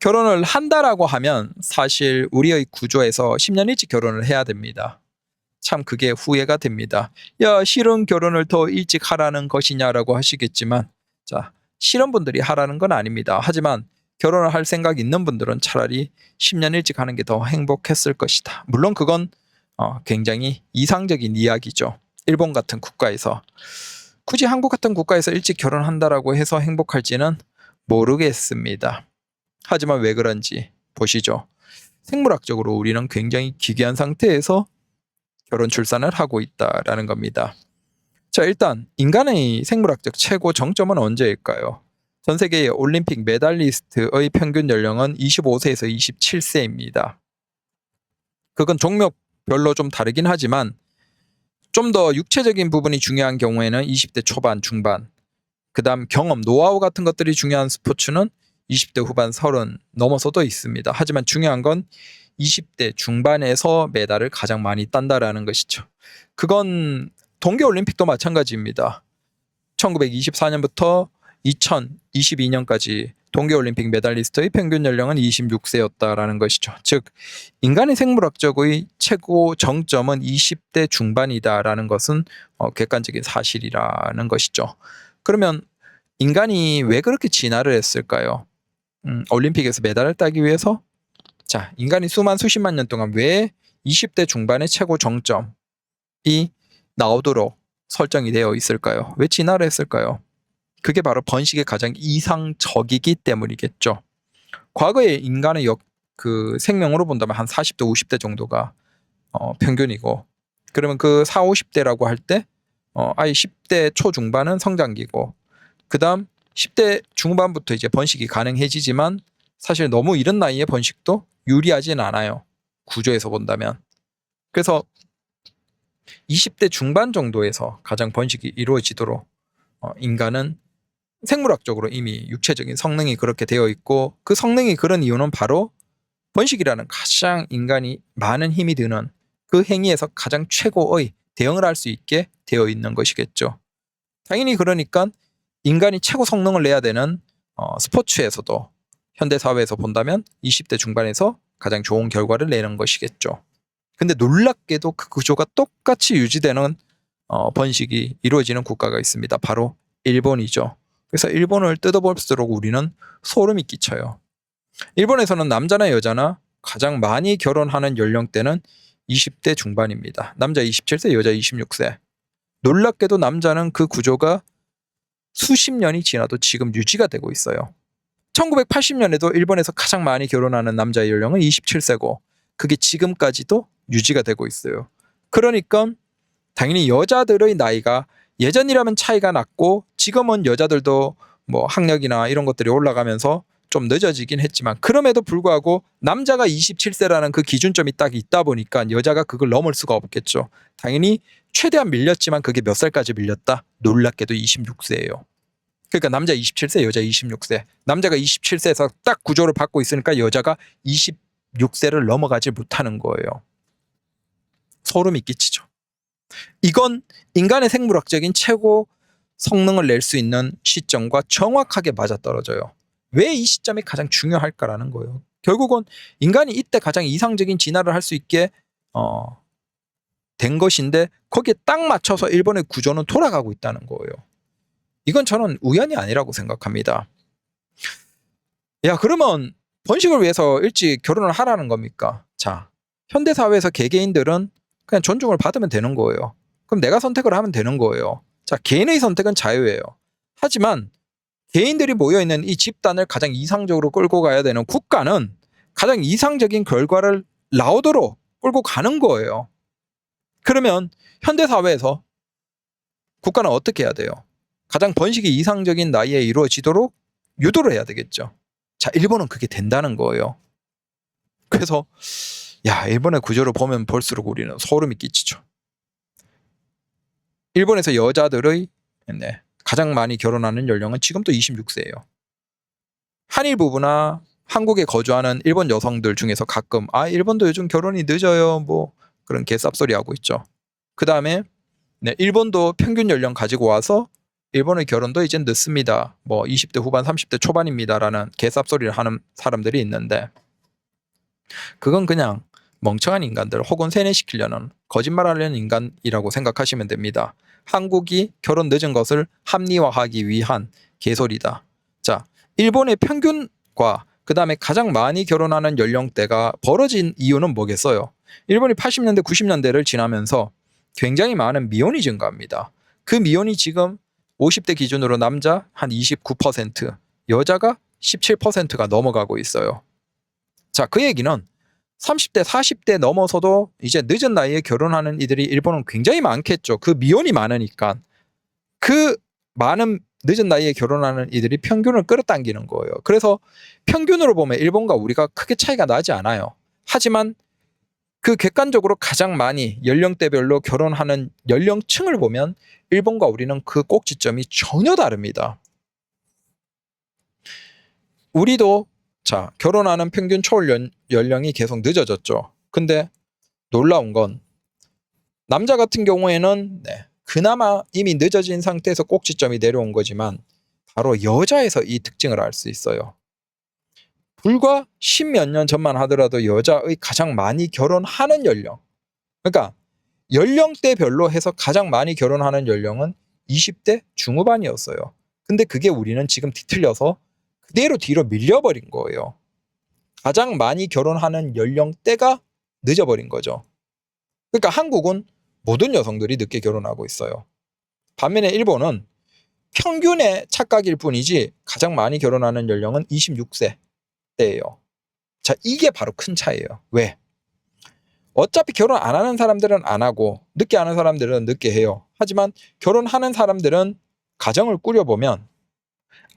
결혼을 한다라고 하면 사실 우리의 구조에서 10년 일찍 결혼을 해야 됩니다. 참 그게 후회가 됩니다. 야, 실은 결혼을 더 일찍 하라는 것이냐라고 하시겠지만, 자, 실은 분들이 하라는 건 아닙니다. 하지만 결혼을 할 생각 있는 분들은 차라리 10년 일찍 하는 게 더 행복했을 것이다. 물론 그건 굉장히 이상적인 이야기죠. 일본 같은 국가에서. 굳이 한국 같은 국가에서 일찍 결혼한다라고 해서 행복할지는 모르겠습니다. 하지만 왜 그런지 보시죠. 생물학적으로 우리는 굉장히 기괴한 상태에서 결혼 출산을 하고 있다라는 겁니다. 자, 일단 인간의 생물학적 최고 정점은 언제일까요? 전 세계의 올림픽 메달리스트의 평균 연령은 25세에서 27세입니다. 그건 종목별로 좀 다르긴 하지만 좀 더 육체적인 부분이 중요한 경우에는 20대 초반, 중반, 그 다음 경험, 노하우 같은 것들이 중요한 스포츠는 20대 후반 30 넘어서도 있습니다. 하지만 중요한 건 20대 중반에서 메달을 가장 많이 딴다라는 것이죠. 그건 동계올림픽도 마찬가지입니다. 1924년부터 2022년까지 동계올림픽 메달리스트의 평균 연령은 26세였다라는 것이죠. 즉 인간의 생물학적의 최고 정점은 20대 중반이다라는 것은 객관적인 사실이라는 것이죠. 그러면 인간이 왜 그렇게 진화를 했을까요? 올림픽에서 메달을 따기 위해서? 자, 인간이 수십만 년 동안 왜 20대 중반의 최고 정점이 나오도록 설정이 되어 있을까요? 왜 진화를 했을까요? 그게 바로 번식이 가장 이상적이기 때문이겠죠. 과거의 인간의 생명으로 본다면 한 40대, 50대 정도가 평균이고, 그러면 그 40, 50대라고 할 때 아예 10대 초중반은 성장기고, 그 다음 10대 중반부터 이제 번식이 가능해지지만 사실 너무 이른 나이에 번식도 유리하진 않아요. 구조에서 본다면. 그래서 20대 중반 정도에서 가장 번식이 이루어지도록 인간은 생물학적으로 이미 육체적인 성능이 그렇게 되어 있고, 그 성능이 그런 이유는 바로 번식이라는 가장 인간이 많은 힘이 드는 그 행위에서 가장 최고의 대응을 할 수 있게 되어 있는 것이겠죠. 당연히 그러니까 인간이 최고 성능을 내야 되는 스포츠에서도 현대사회에서 본다면 20대 중반에서 가장 좋은 결과를 내는 것이겠죠. 근데 놀랍게도 그 구조가 똑같이 유지되는 번식이 이루어지는 국가가 있습니다. 바로 일본이죠. 그래서 일본을 뜯어볼수록 우리는 소름이 끼쳐요. 일본에서는 남자나 여자나 가장 많이 결혼하는 연령대는 20대 중반입니다. 남자 27세, 여자 26세. 놀랍게도 남자는 그 구조가 수십 년이 지나도 지금 유지가 되고 있어요. 1980년에도 일본에서 가장 많이 결혼하는 남자의 연령은 27세고 그게 지금까지도 유지가 되고 있어요. 그러니까 당연히 여자들의 나이가 예전이라면 차이가 났고 지금은 여자들도 뭐 학력이나 이런 것들이 올라가면서 좀 늦어지긴 했지만 그럼에도 불구하고 남자가 27세라는 그 기준점이 딱 있다 보니까 여자가 그걸 넘을 수가 없겠죠. 당연히 최대한 밀렸지만 그게 몇 살까지 밀렸다? 놀랍게도 26세예요. 그러니까 남자 27세, 여자 26세. 남자가 27세에서 딱 구조를 받고 있으니까 여자가 26세를 넘어가지 못하는 거예요. 소름이 끼치죠. 이건 인간의 생물학적인 최고 성능을 낼 수 있는 시점과 정확하게 맞아떨어져요. 왜 이 시점이 가장 중요할까라는 거예요. 결국은 인간이 이때 가장 이상적인 진화를 할 수 있게 된 것인데 거기에 딱 맞춰서 일본의 구조는 돌아가고 있다는 거예요. 이건 저는 우연이 아니라고 생각합니다. 야, 그러면 번식을 위해서 일찍 결혼을 하라는 겁니까? 자, 현대사회에서 개개인들은 그냥 존중을 받으면 되는 거예요. 그럼 내가 선택을 하면 되는 거예요. 자, 개인의 선택은 자유예요. 하지만 개인들이 모여있는 이 집단을 가장 이상적으로 끌고 가야 되는 국가는 가장 이상적인 결과를 나오도록 끌고 가는 거예요. 그러면 현대사회에서 국가는 어떻게 해야 돼요? 가장 번식이 이상적인 나이에 이루어지도록 유도를 해야 되겠죠. 자, 일본은 그게 된다는 거예요. 그래서 야, 일본의 구조를 보면 볼수록 우리는 소름이 끼치죠. 일본에서 여자들의 가장 많이 결혼하는 연령은 지금도 26세예요. 한일 부부나 한국에 거주하는 일본 여성들 중에서 가끔 일본도 요즘 결혼이 늦어요 뭐 그런 개쌉소리 하고 있죠. 그 다음에 일본도 평균 연령 가지고 와서 일본의 결혼도 이제 늦습니다. 뭐 20대 후반 30대 초반입니다라는 개쌉소리를 하는 사람들이 있는데 그건 그냥 멍청한 인간들 혹은 세뇌시키려는 거짓말하려는 인간이라고 생각하시면 됩니다. 한국이 결혼 늦은 것을 합리화하기 위한 개소리다. 자, 일본의 평균과 그 다음에 가장 많이 결혼하는 연령대가 벌어진 이유는 뭐겠어요? 일본이 80년대, 90년대를 지나면서 굉장히 많은 미혼이 증가합니다. 그 미혼이 지금 50대 기준으로 남자 한 29%, 여자가 17%가 넘어가고 있어요. 자, 그 얘기는 30대, 40대 넘어서도 이제 늦은 나이에 결혼하는 이들이 일본은 굉장히 많겠죠. 그 미혼이 많으니까. 그 많은 늦은 나이에 결혼하는 이들이 평균을 끌어당기는 거예요. 그래서 평균으로 보면 일본과 우리가 크게 차이가 나지 않아요. 하지만 그 객관적으로 가장 많이 연령대별로 결혼하는 연령층을 보면 일본과 우리는 그 꼭지점이 전혀 다릅니다. 우리도 자, 결혼하는 평균 초월 연령이 계속 늦어졌죠. 근데 놀라운 건 남자 같은 경우에는 그나마 이미 늦어진 상태에서 꼭지점이 내려온 거지만 바로 여자에서 이 특징을 알 수 있어요. 불과 10몇 년 전만 하더라도 여자의 가장 많이 결혼하는 연령, 그러니까 연령대별로 해서 가장 많이 결혼하는 연령은 20대 중후반이었어요. 근데 그게 우리는 지금 뒤틀려서 그대로 뒤로 밀려버린 거예요. 가장 많이 결혼하는 연령대가 늦어버린 거죠. 그러니까 한국은 모든 여성들이 늦게 결혼하고 있어요. 반면에 일본은 평균의 착각일 뿐이지 가장 많이 결혼하는 연령은 26세대예요. 자, 이게 바로 큰 차이예요. 왜? 어차피 결혼 안 하는 사람들은 안 하고 늦게 하는 사람들은 늦게 해요. 하지만 결혼하는 사람들은 가정을 꾸려보면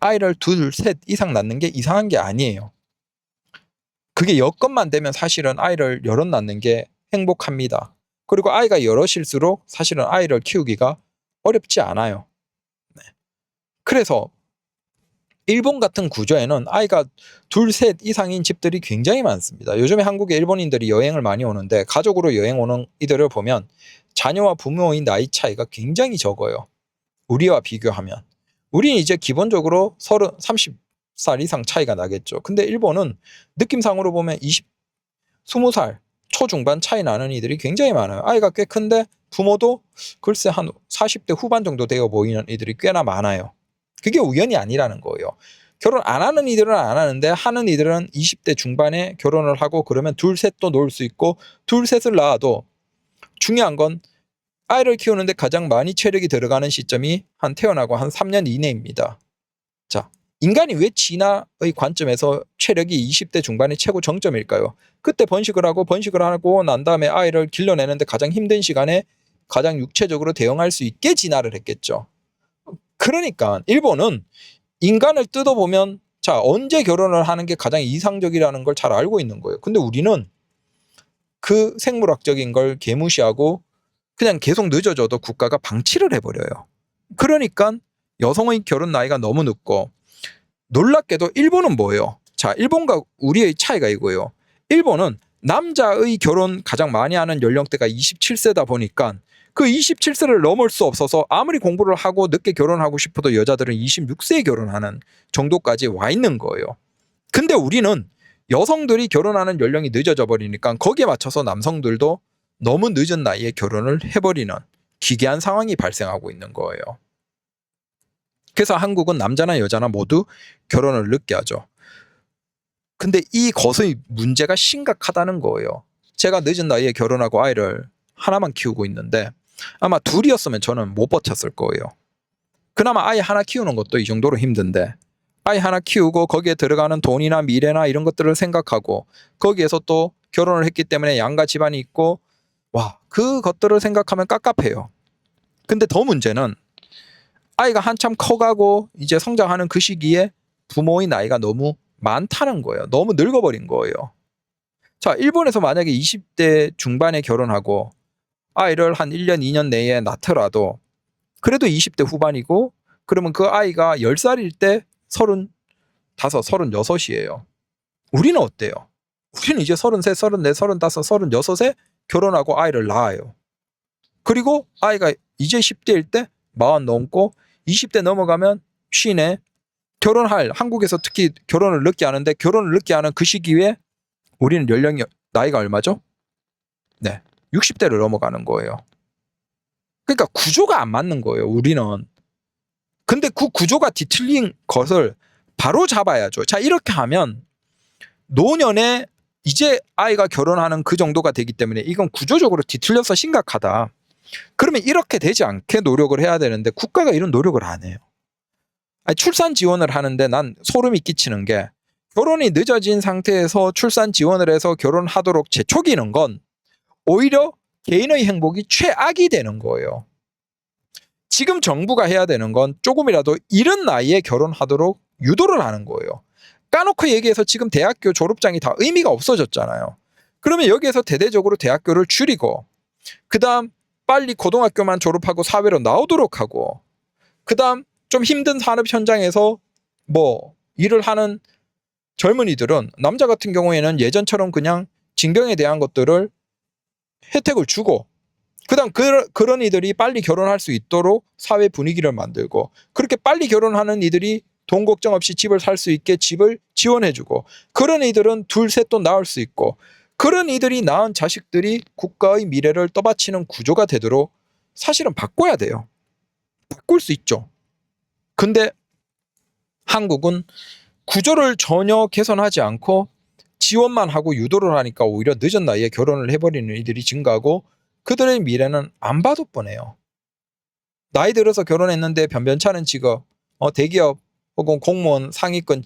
아이를 둘, 셋 이상 낳는 게 이상한 게 아니에요. 그게 여건만 되면 사실은 아이를 여럿 낳는 게 행복합니다. 그리고 아이가 여럿일수록 사실은 아이를 키우기가 어렵지 않아요. 그래서 일본 같은 구조에는 아이가 둘, 셋 이상인 집들이 굉장히 많습니다. 요즘에 한국에 일본인들이 여행을 많이 오는데 가족으로 여행 오는 이들을 보면 자녀와 부모의 나이 차이가 굉장히 적어요. 우리와 비교하면. 우리는 이제 기본적으로 30살 이상 차이가 나겠죠. 근데 일본은 느낌상으로 보면 20살 초중반 차이 나는 이들이 굉장히 많아요. 아이가 꽤 큰데 부모도 글쎄 한 40대 후반 정도 되어 보이는 이들이 꽤나 많아요. 그게 우연이 아니라는 거예요. 결혼 안 하는 이들은 안 하는데 하는 이들은 20대 중반에 결혼을 하고 그러면 둘, 셋도 놓을 수 있고 둘, 셋을 낳아도 중요한 건 아이를 키우는데 가장 많이 체력이 들어가는 시점이 한 태어나고 한 3년 이내입니다. 자, 인간이 왜 진화의 관점에서 체력이 20대 중반이 최고 정점일까요? 그때 번식을 하고 난 다음에 아이를 길러내는데 가장 힘든 시간에 가장 육체적으로 대응할 수 있게 진화를 했겠죠. 그러니까 일본은 인간을 뜯어보면 자, 언제 결혼을 하는 게 가장 이상적이라는 걸 잘 알고 있는 거예요. 근데 우리는 그 생물학적인 걸 개무시하고 그냥 계속 늦어져도 국가가 방치를 해버려요. 그러니까 여성의 결혼 나이가 너무 늦고 놀랍게도 일본은 뭐예요? 자, 일본과 우리의 차이가 이거예요. 일본은 남자의 결혼 가장 많이 하는 연령대가 27세다 보니까 그 27세를 넘을 수 없어서 아무리 공부를 하고 늦게 결혼하고 싶어도 여자들은 26세에 결혼하는 정도까지 와 있는 거예요. 근데 우리는 여성들이 결혼하는 연령이 늦어져 버리니까 거기에 맞춰서 남성들도 너무 늦은 나이에 결혼을 해버리는 기괴한 상황이 발생하고 있는 거예요. 그래서 한국은 남자나 여자나 모두 결혼을 늦게 하죠. 근데 이것의 문제가 심각하다는 거예요. 제가 늦은 나이에 결혼하고 아이를 하나만 키우고 있는데 아마 둘이었으면 저는 못 버텼을 거예요. 그나마 아이 하나 키우는 것도 이 정도로 힘든데 아이 하나 키우고 거기에 들어가는 돈이나 미래나 이런 것들을 생각하고 거기에서 또 결혼을 했기 때문에 양가 집안이 있고 와, 그것들을 생각하면 깝깝해요. 근데 더 문제는 아이가 한참 커가고 이제 성장하는 그 시기에 부모의 나이가 너무 많다는 거예요. 너무 늙어버린 거예요. 자, 일본에서 만약에 20대 중반에 결혼하고 아이를 한 1년, 2년 내에 낳더라도 그래도 20대 후반이고 그러면 그 아이가 10살일 때 35, 36이에요. 우리는 어때요? 우리는 이제 33, 34, 35, 36에 결혼하고 아이를 낳아요. 그리고 아이가 이제 10대일 때 40 넘고 20대 넘어가면 쉬네. 결혼할, 한국에서 특히 결혼을 늦게 하는데 결혼을 늦게 하는 그 시기에 우리는 나이가 얼마죠? 네, 60대를 넘어가는 거예요. 그러니까 구조가 안 맞는 거예요, 우리는. 근데 그 구조가 뒤틀린 것을 바로 잡아야죠. 자, 이렇게 하면 노년에 이제 아이가 결혼하는 그 정도가 되기 때문에 이건 구조적으로 뒤틀려서 심각하다. 그러면 이렇게 되지 않게 노력을 해야 되는데 국가가 이런 노력을 안 해요. 아니, 출산 지원을 하는데 난 소름이 끼치는 게 결혼이 늦어진 상태에서 출산 지원을 해서 결혼하도록 재촉이는 건 오히려 개인의 행복이 최악이 되는 거예요. 지금 정부가 해야 되는 건 조금이라도 이른 나이에 결혼하도록 유도를 하는 거예요. 까놓고 얘기해서 지금 대학교 졸업장이 다 의미가 없어졌잖아요. 그러면 여기에서 대대적으로 대학교를 줄이고 그 다음 빨리 고등학교만 졸업하고 사회로 나오도록 하고 그 다음 좀 힘든 산업 현장에서 뭐 일을 하는 젊은이들은 남자 같은 경우에는 예전처럼 그냥 징병에 대한 것들을 혜택을 주고 그다음 그런 이들이 빨리 결혼할 수 있도록 사회 분위기를 만들고 그렇게 빨리 결혼하는 이들이 돈 걱정 없이 집을 살 수 있게 집을 지원해주고 그런 이들은 둘, 셋 또 낳을 수 있고 그런 이들이 낳은 자식들이 국가의 미래를 떠받치는 구조가 되도록 사실은 바꿔야 돼요. 바꿀 수 있죠. 근데 한국은 구조를 전혀 개선하지 않고 지원만 하고 유도를 하니까 오히려 늦은 나이에 결혼을 해버리는 이들이 증가하고 그들의 미래는 안 봐도 뻔해요. 나이 들어서 결혼했는데 변변찮은 직업, 대기업 혹은 공무원 상위권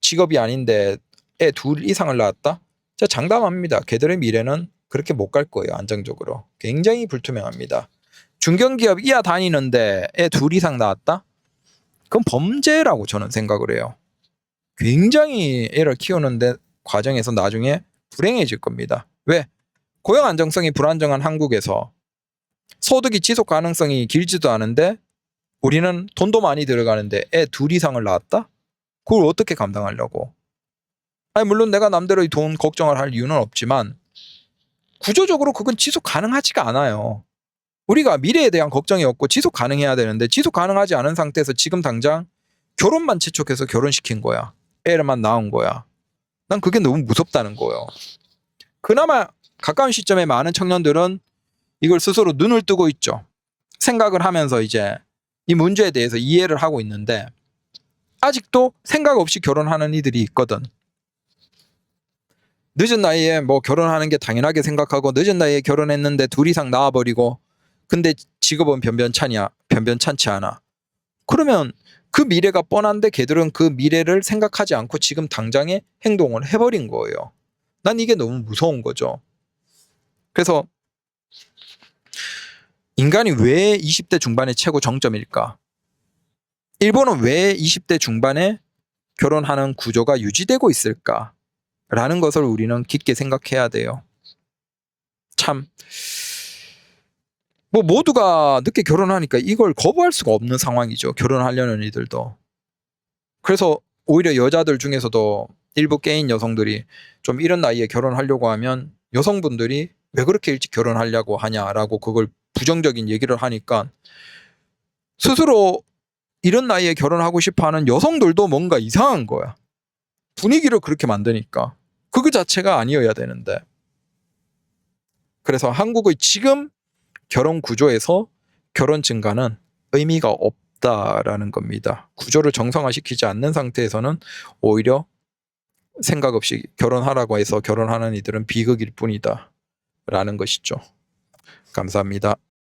직업이 아닌데 애 둘 이상을 낳았다? 진짜 장담합니다. 걔들의 미래는 그렇게 못 갈 거예요. 안정적으로. 굉장히 불투명합니다. 중견기업 이하 다니는데 애 둘 이상 낳았다? 그건 범죄라고 저는 생각을 해요. 굉장히 애를 키우는데 과정에서 나중에 불행해질 겁니다. 왜? 고용 안정성이 불안정한 한국에서 소득이 지속 가능성이 길지도 않은데 우리는 돈도 많이 들어가는데 애 둘 이상을 낳았다? 그걸 어떻게 감당하려고? 아니 물론 내가 남대로 돈 걱정을 할 이유는 없지만 구조적으로 그건 지속 가능하지가 않아요. 우리가 미래에 대한 걱정이 없고 지속 가능해야 되는데 지속 가능하지 않은 상태에서 지금 당장 결혼만 재촉해서 결혼시킨 거야. 애를만 낳은 거야. 난 그게 너무 무섭다는 거예요. 그나마 가까운 시점에 많은 청년들은 이걸 스스로 눈을 뜨고 있죠. 생각을 하면서 이제 이 문제에 대해서 이해를 하고 있는데 아직도 생각 없이 결혼하는 이들이 있거든. 늦은 나이에 뭐 결혼하는 게 당연하게 생각하고 늦은 나이에 결혼했는데 둘 이상 낳아버리고 근데 직업은 변변찮지 않아. 그러면 그 미래가 뻔한데 걔들은 그 미래를 생각하지 않고 지금 당장에 행동을 해버린 거예요. 난 이게 너무 무서운 거죠. 그래서 인간이 왜 20대 중반의 최고 정점일까? 일본은 왜 20대 중반에 결혼하는 구조가 유지되고 있을까? 라는 것을 우리는 깊게 생각해야 돼요. 참, 뭐 모두가 늦게 결혼하니까 이걸 거부할 수가 없는 상황이죠. 결혼하려는 이들도. 그래서 오히려 여자들 중에서도 일부 게인 여성들이 좀 이런 나이에 결혼하려고 하면 여성분들이 왜 그렇게 일찍 결혼하려고 하냐라고 그걸 부정적인 얘기를 하니까 스스로 이런 나이에 결혼하고 싶어하는 여성들도 뭔가 이상한 거야. 분위기를 그렇게 만드니까 그거 자체가 아니어야 되는데. 그래서 한국의 지금 결혼 구조에서 결혼 증가는 의미가 없다라는 겁니다. 구조를 정상화시키지 않는 상태에서는 오히려 생각 없이 결혼하라고 해서 결혼하는 이들은 비극일 뿐이다 라는 것이죠. 감사합니다.